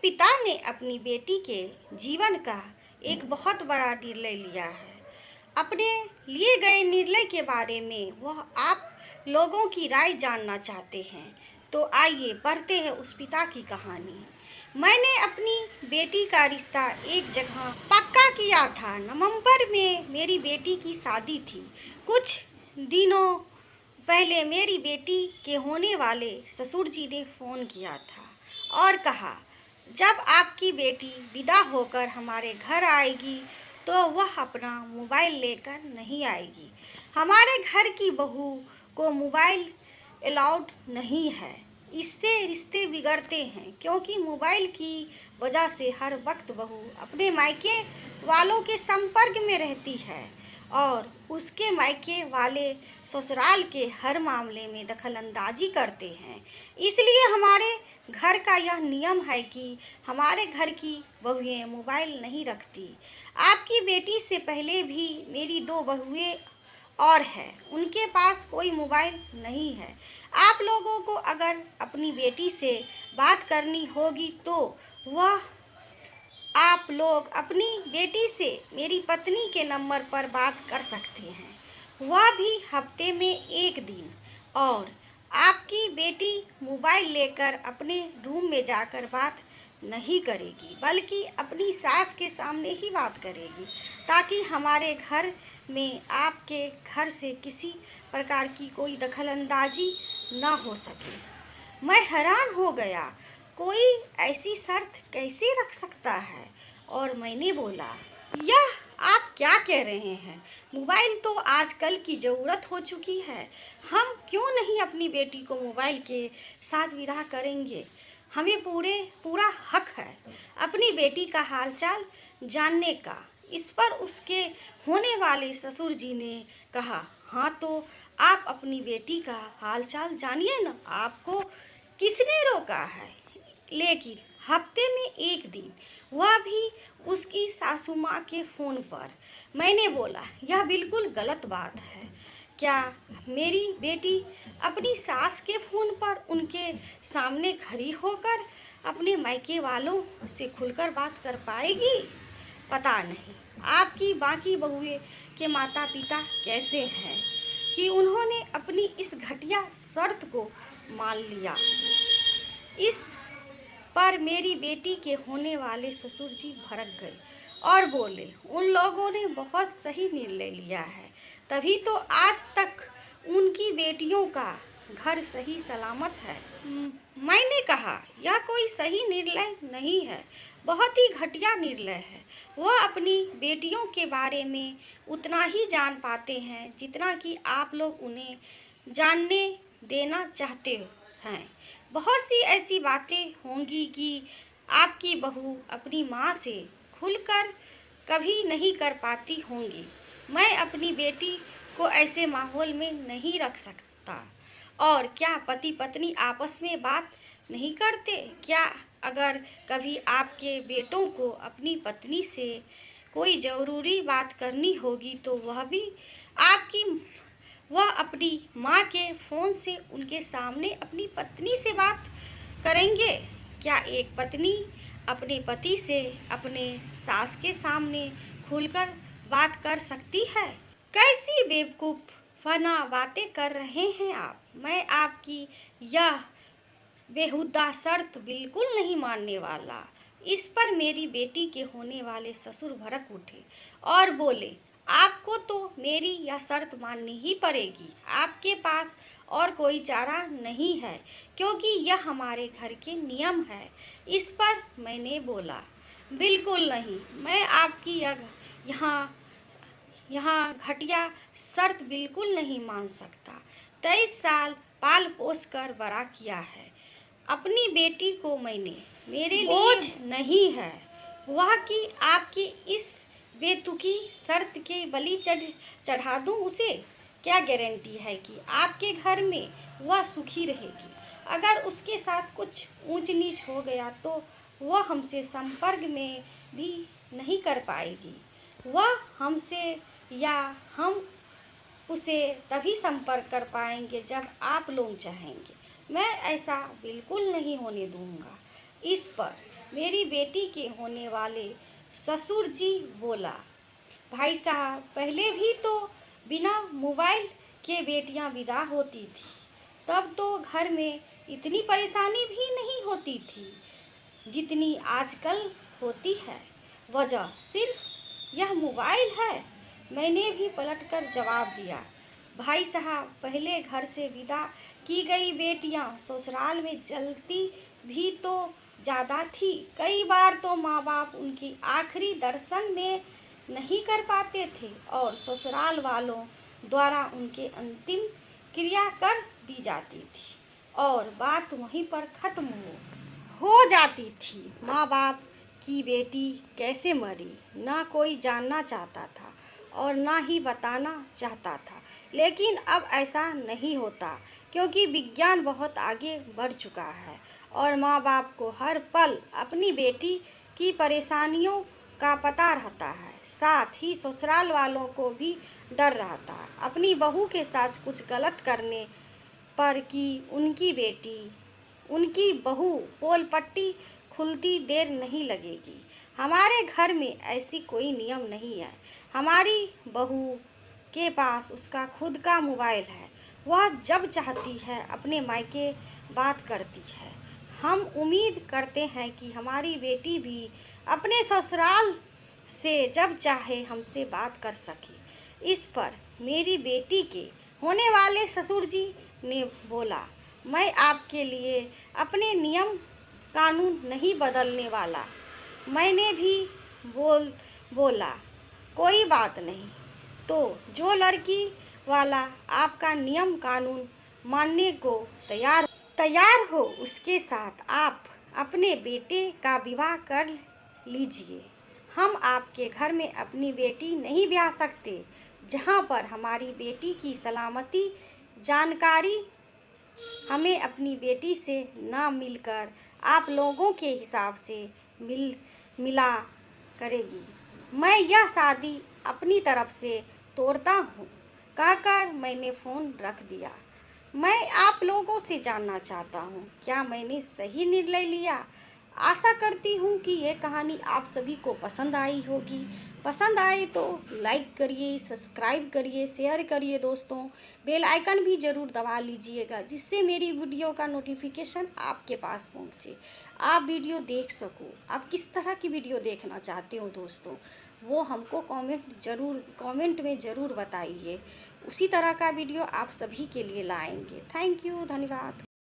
पिता ने अपनी बेटी के जीवन का एक बहुत बड़ा निर्णय लिया है। अपने लिए गए निर्णय के बारे में वह आप लोगों की राय जानना चाहते हैं। तो आइए पढ़ते हैं उस पिता की कहानी। मैंने अपनी बेटी का रिश्ता एक जगह पक्का किया था। नवंबर में मेरी बेटी की शादी थी। कुछ दिनों पहले मेरी बेटी के होने वाले ससुर जी ने फ़ोन किया था और कहा, जब आपकी बेटी विदा होकर हमारे घर आएगी तो वह अपना मोबाइल लेकर नहीं आएगी। हमारे घर की बहू को मोबाइल अलाउड नहीं है। इससे रिश्ते बिगड़ते हैं, क्योंकि मोबाइल की वजह से हर वक्त बहू अपने मायके वालों के संपर्क में रहती है और उसके मायके वाले ससुराल के हर मामले में दखलंदाजी करते हैं। इसलिए हमारे घर का यह नियम है कि हमारे घर की बहुएं मोबाइल नहीं रखती। आपकी बेटी से पहले भी मेरी 2 बहुएं और हैं, उनके पास कोई मोबाइल नहीं है। आप लोगों को अगर अपनी बेटी से बात करनी होगी तो वह आप लोग अपनी बेटी से मेरी पत्नी के नंबर पर बात कर सकते हैं, वह भी हफ्ते में 1 दिन। और आपकी बेटी मोबाइल लेकर अपने रूम में जाकर बात नहीं करेगी, बल्कि अपनी सास के सामने ही बात करेगी, ताकि हमारे घर में आपके घर से किसी प्रकार की कोई दखलंदाजी ना हो सके। मैं हैरान हो गया, कोई ऐसी शर्त कैसे रख सकता है? और मैंने बोला, यह आप क्या कह रहे हैं? मोबाइल तो आजकल की ज़रूरत हो चुकी है। हम क्यों नहीं अपनी बेटी को मोबाइल के साथ विदा करेंगे? हमें पूरा हक है अपनी बेटी का हालचाल जानने का। इस पर उसके होने वाले ससुर जी ने कहा, हाँ तो आप अपनी बेटी का हालचाल जानिए ना, आपको किसने रोका है? लेकिन हफ्ते में 1 दिन, वह भी उसकी सासू माँ के फ़ोन पर। मैंने बोला, यह बिल्कुल गलत बात है। क्या मेरी बेटी अपनी सास के फ़ोन पर उनके सामने खड़ी होकर अपने मायके वालों से खुलकर बात कर पाएगी? पता नहीं आपकी बाकी बहुएं के माता पिता कैसे हैं कि उन्होंने अपनी इस घटिया शर्त को मान लिया। इस पर मेरी बेटी के होने वाले ससुर जी भड़क गए और बोले, उन लोगों ने बहुत सही निर्णय लिया है, तभी तो आज तक उनकी बेटियों का घर सही सलामत है। मैंने कहा, यह कोई सही निर्णय नहीं है, बहुत ही घटिया निर्णय है। वह अपनी बेटियों के बारे में उतना ही जान पाते हैं जितना कि आप लोग उन्हें जानने देना चाहते हैं। बहुत सी ऐसी बातें होंगी कि आपकी बहू अपनी माँ से खुलकर कभी नहीं कर पाती होंगी। मैं अपनी बेटी को ऐसे माहौल में नहीं रख सकता। और क्या पति पत्नी आपस में बात नहीं करते? क्या अगर कभी आपके बेटों को अपनी पत्नी से कोई ज़रूरी बात करनी होगी तो वह अपनी माँ के फ़ोन से उनके सामने अपनी पत्नी से बात करेंगे? क्या एक पत्नी अपने पति से अपने सास के सामने खुलकर बात कर सकती है? कैसी बेवकूफ़ाना बातें कर रहे हैं आप। मैं आपकी यह बेहुदा शर्त बिल्कुल नहीं मानने वाला। इस पर मेरी बेटी के होने वाले ससुर भड़क उठे और बोले, आपको तो मेरी यह शर्त माननी ही पड़ेगी। आपके पास और कोई चारा नहीं है, क्योंकि यह हमारे घर के नियम है। इस पर मैंने बोला, बिल्कुल नहीं, मैं आपकी यहाँ घटिया शर्त बिल्कुल नहीं मान सकता। 23 साल पाल पोस कर बड़ा किया है अपनी बेटी को मैंने, मेरे लिए बोझ नहीं है वह कि आपकी इस बेतुकी शर्त के बलि चढ़ा दूं उसे। क्या गारंटी है कि आपके घर में वह सुखी रहेगी? अगर उसके साथ कुछ ऊंच नीच हो गया तो वह हमसे संपर्क में भी नहीं कर पाएगी। वह हमसे या हम उसे तभी संपर्क कर पाएंगे जब आप लोग चाहेंगे। मैं ऐसा बिल्कुल नहीं होने दूंगा। इस पर मेरी बेटी के होने वाले ससुर जी बोला। भाई साहब, पहले भी तो बिना मोबाइल के बेटियां विदा होती थी, तब तो घर में इतनी परेशानी भी नहीं होती थी जितनी आजकल होती है। वजह सिर्फ यह मोबाइल है। मैंने भी पलटकर जवाब दिया। भाई साहब, पहले घर से विदा की गई बेटियां ससुराल में जलती भी तो ज़्यादा थी। कई बार तो माँ बाप उनकी आखिरी दर्शन में नहीं कर पाते थे और ससुराल वालों द्वारा उनके अंतिम क्रिया कर दी जाती थी और बात वहीं पर ख़त्म हो जाती थी। माँ बाप की बेटी कैसे मरी ना कोई जानना चाहता था और ना ही बताना चाहता था। लेकिन अब ऐसा नहीं होता, क्योंकि विज्ञान बहुत आगे बढ़ चुका है और माँ बाप को हर पल अपनी बेटी की परेशानियों का पता रहता है। साथ ही ससुराल वालों को भी डर रहता है अपनी बहू के साथ कुछ गलत करने पर कि उनकी बहू पोल पट्टी खुलती देर नहीं लगेगी। हमारे घर में ऐसी कोई नियम नहीं है। हमारी बहू के पास उसका खुद का मोबाइल है। वह जब चाहती है अपने मायके बात करती है। हम उम्मीद करते हैं कि हमारी बेटी भी अपने ससुराल से जब चाहे हमसे बात कर सके। इस पर मेरी बेटी के होने वाले ससुर जी ने बोला, मैं आपके लिए अपने नियम कानून नहीं बदलने वाला। मैंने भी बोला, कोई बात नहीं, तो जो लड़की वाला आपका नियम कानून मानने को तैयार हो उसके साथ आप अपने बेटे का विवाह कर लीजिए। हम आपके घर में अपनी बेटी नहीं ब्याह सकते। जहाँ पर हमारी बेटी की सलामती जानकारी हमें अपनी बेटी से ना मिलकर आप लोगों के हिसाब से मिला करेगी। मैं यह शादी अपनी तरफ से तोड़ता हूँ, कहकर मैंने फ़ोन रख दिया। मैं आप लोगों से जानना चाहता हूँ, क्या मैंने सही निर्णय लिया? आशा करती हूँ कि ये कहानी आप सभी को पसंद आई होगी। पसंद आए तो लाइक करिए, सब्सक्राइब करिए, शेयर करिए दोस्तों। बेल आइकन भी ज़रूर दबा लीजिएगा, जिससे मेरी वीडियो का नोटिफिकेशन आपके पास पहुँचे, आप वीडियो देख सको। आप किस तरह की वीडियो देखना चाहते हो दोस्तों, वो हमको कमेंट में ज़रूर बताइए। उसी तरह का वीडियो आप सभी के लिए लाएंगे। थैंक यू, धन्यवाद।